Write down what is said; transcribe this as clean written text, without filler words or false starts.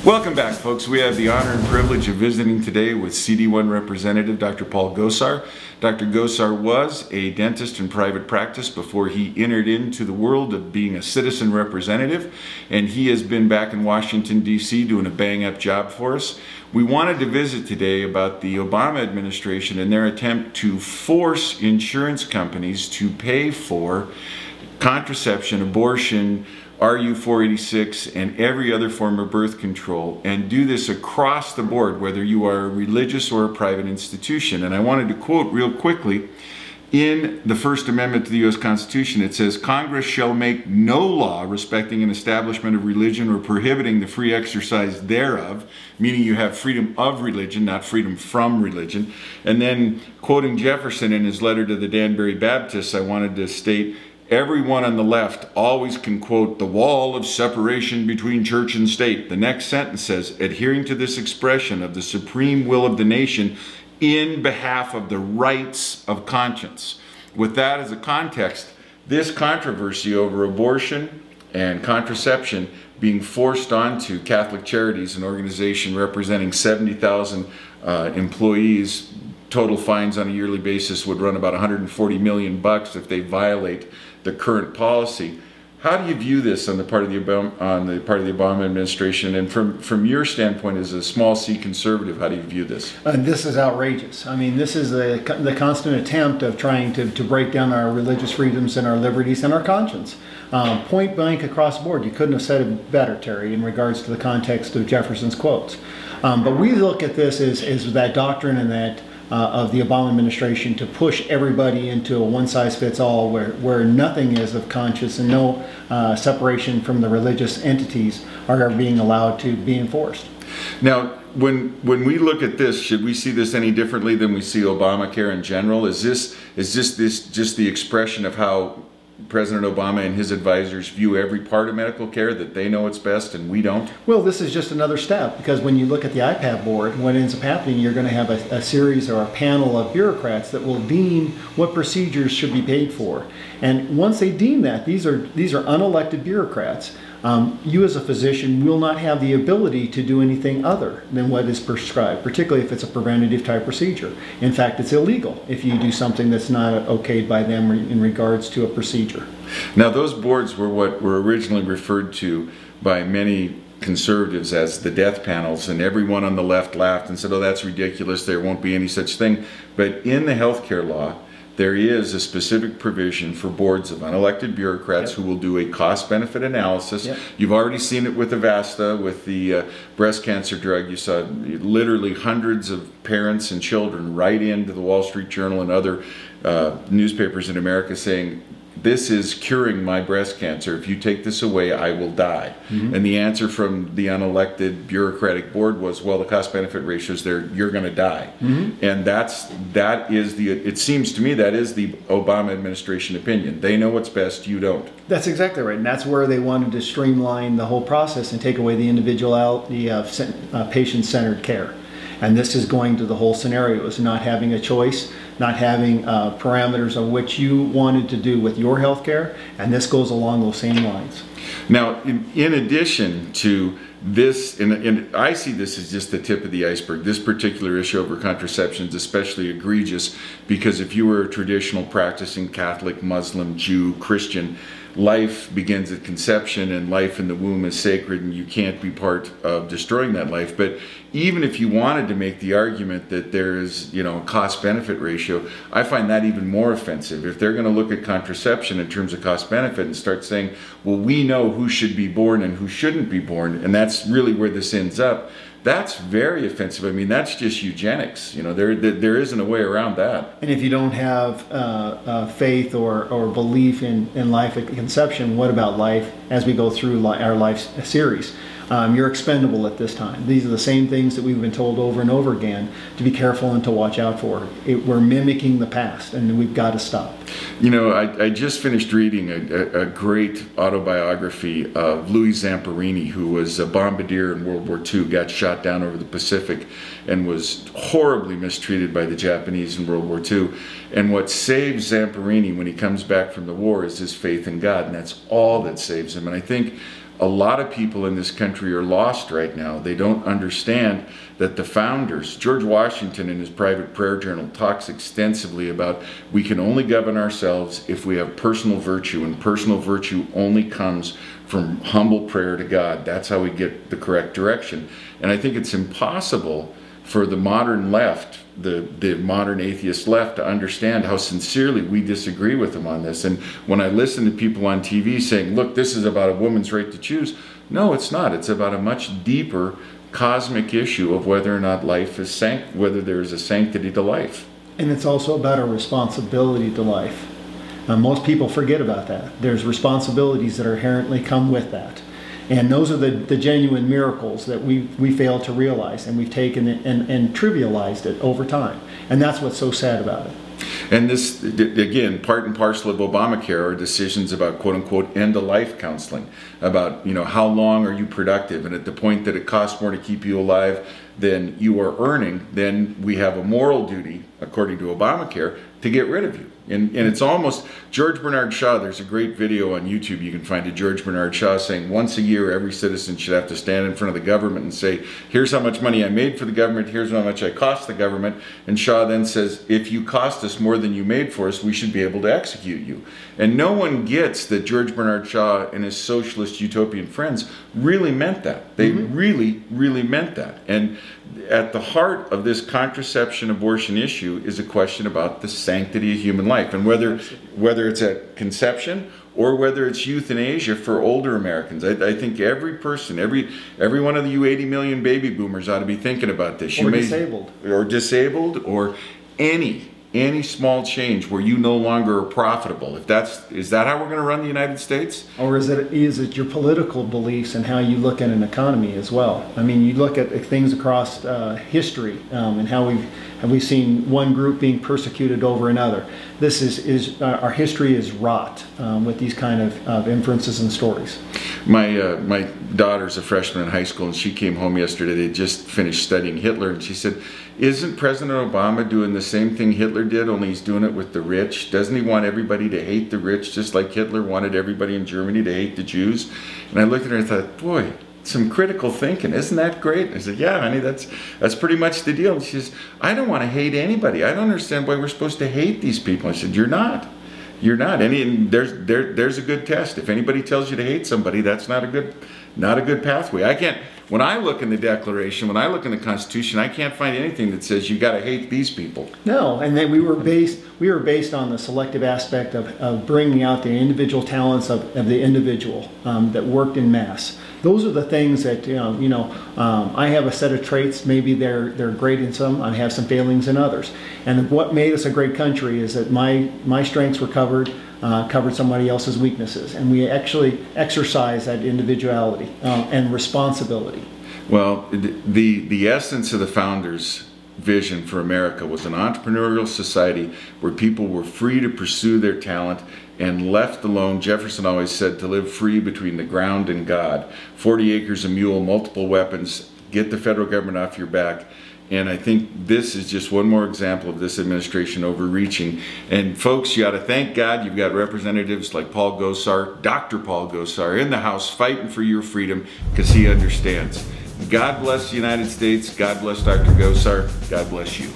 Welcome back, folks. We have the honor and privilege of visiting today with CD1 Representative Dr. Paul Gosar. Dr. Gosar was a dentist in private practice before he entered into the world of being a citizen representative, and he has been back in Washington, D.C. doing a bang-up job for us. We wanted to visit today about the Obama administration and their attempt to force insurance companies to pay for contraception, abortion, RU-486, and every other form of birth control, and do this across the board, whether you are a religious or a private institution. And I wanted to quote real quickly, in the First Amendment to the U.S. Constitution, it says, "Congress shall make no law respecting an establishment of religion or prohibiting the free exercise thereof," meaning you have freedom of religion, not freedom from religion. And then, quoting Jefferson in his letter to the Danbury Baptists, I wanted to state, "Everyone on the left always can quote the wall of separation between church and state." The next sentence says, "Adhering to this expression of the supreme will of the nation in behalf of the rights of conscience." With that as a context, this controversy over abortion and contraception being forced onto Catholic Charities, an organization representing 70,000 employees, total fines on a yearly basis would run about $140 million if they violate the current policy. How do you view this on the part of the Obama administration? And from your standpoint as a small C conservative, how do you view this? This is outrageous. I mean, this is the constant attempt of trying to break down our religious freedoms and our liberties and our conscience. Point blank across the board. You couldn't have said it better, Terry, in regards to the context of Jefferson's quotes. But we look at this as that doctrine and that of the Obama administration to push everybody into a one-size-fits-all where nothing is of conscience and no separation from the religious entities are being allowed to be enforced. Now, when we look at this, should we see this any differently than we see Obamacare in general? Is this just the expression of how President Obama and his advisors view every part of medical care, that they know it's best and we don't? Well, this is just another step, because when you look at the IPAB board, what ends up happening, you're going to have a series or a panel of bureaucrats that will deem what procedures should be paid for. And once they deem that, these are unelected bureaucrats. You as a physician will not have the ability to do anything other than what is prescribed, particularly if it's a preventative type procedure. In fact, it's illegal if you do something that's not okayed by them in regards to a procedure. Now, those boards were what were originally referred to by many conservatives as the death panels, and everyone on the left laughed and said, "Oh, that's ridiculous, there won't be any such thing." But in the healthcare law, there is a specific provision for boards of unelected bureaucrats who will do a cost-benefit analysis. You've already seen it with Avasta, with the breast cancer drug. You saw literally hundreds of parents and children write into the Wall Street Journal and other newspapers in America saying, "This is curing my breast cancer. If you take this away, I will die." And the answer from the unelected bureaucratic board was, well, the cost-benefit ratio is there, you're going to die. And it seems to me that is the Obama administration opinion. They know what's best, you don't. That's exactly right, and that's where they wanted to streamline the whole process and take away the individuality of patient-centered care. And this is going to the whole scenario, is not having a choice, not having parameters of what you wanted to do with your health care, and this goes along those same lines. Now, in addition to this, and I see this as just the tip of the iceberg, this particular issue over contraception is especially egregious because if you were a traditional practicing Catholic, Muslim, Jew, Christian, life begins at conception and life in the womb is sacred and you can't be part of destroying that life. But even if you wanted to make the argument that there is, a cost-benefit ratio, I find that even more offensive. If they're going to look at contraception in terms of cost-benefit and start saying, well, we know who should be born and who shouldn't be born, and that's really where this ends up, that's very offensive. I mean, that's just eugenics. There isn't a way around that. And if you don't have faith or belief in life at conception, what about life as we go through our life series? You're expendable at this time. These are the same things that we've been told over and over again to be careful and to watch out for. We're mimicking the past, and we've got to stop. I just finished reading a great autobiography of Louis Zamperini, who was a bombardier in World War II, got shot down over the Pacific, and was horribly mistreated by the Japanese in World War II. And what saves Zamperini when he comes back from the war is his faith in God, and that's all that saves him. And I think a lot of people in this country are lost right now. They don't understand that the founders, George Washington in his private prayer journal talks extensively about we can only govern ourselves if we have personal virtue, and personal virtue only comes from humble prayer to God. That's how we get the correct direction. And I think it's impossible for the modern left, the modern atheist left, to understand how sincerely we disagree with them on this. And when I listen to people on TV saying, look, this is about a woman's right to choose, no, it's not. It's about a much deeper cosmic issue of whether or not life is whether there is a sanctity to life. And it's also about a responsibility to life. Most people forget about that. There's responsibilities that inherently come with that. And those are the genuine miracles that we fail to realize, and we've taken it and trivialized it over time. And that's what's so sad about it. And this, again, part and parcel of Obamacare are decisions about quote-unquote end-of-life counseling, about, you know, how long are you productive, and at the point that it costs more to keep you alive than you are earning, then we have a moral duty, according to Obamacare, to get rid of you. And it's almost, George Bernard Shaw, there's a great video on YouTube you can find of George Bernard Shaw saying once a year every citizen should have to stand in front of the government and say, here's how much money I made for the government, here's how much I cost the government. And Shaw then says, if you cost us more than you made for us, we should be able to execute you. And no one gets that George Bernard Shaw and his socialist utopian friends really meant that. They really, really meant that. And at the heart of this contraception abortion issue is a question about the sanctity of human life, and whether it's at conception or whether it's euthanasia for older Americans. I think every person, every one of you 80 million baby boomers ought to be thinking about this. Or disabled. Or disabled, or any small change where you no longer are profitable. Is that how we're going to run the United States? Or is it your political beliefs and how you look at an economy as well? I mean, you look at things across history and how we've seen one group being persecuted over another. This is our history is wrought with these kind of inferences and stories. My daughter's a freshman in high school, and she came home yesterday. They just finished studying Hitler, and she said, isn't President Obama doing the same thing Hitler did, only he's doing it with the rich? Doesn't he want everybody to hate the rich, just like Hitler wanted everybody in Germany to hate the Jews? And I looked at her and thought, boy, some critical thinking. Isn't that great? I said, yeah, honey, that's pretty much the deal. And she says, I don't want to hate anybody. I don't understand why we're supposed to hate these people. I said, you're not. You're not. And there's a good test. If anybody tells you to hate somebody, that's not a good pathway. I can't. When I look in the Declaration, when I look in the Constitution, I can't find anything that says you got to hate these people. No, and then we were based on the selective aspect of bringing out the individual talents of the individual that worked in mass. Those are the things that I have a set of traits. Maybe they're great in some. I have some failings in others. And what made us a great country is that my strengths were covered somebody else's weaknesses, and we actually exercise that individuality and responsibility. Well, the essence of the founders' vision for America was an entrepreneurial society where people were free to pursue their talent and left alone, Jefferson always said, to live free between the ground and God. 40 acres a mule, multiple weapons, get the federal government off your back. And I think this is just one more example of this administration overreaching. And folks, you ought to thank God you've got representatives like Paul Gosar, Dr. Paul Gosar, in the House fighting for your freedom, because he understands. God bless the United States. God bless Dr. Gosar. God bless you.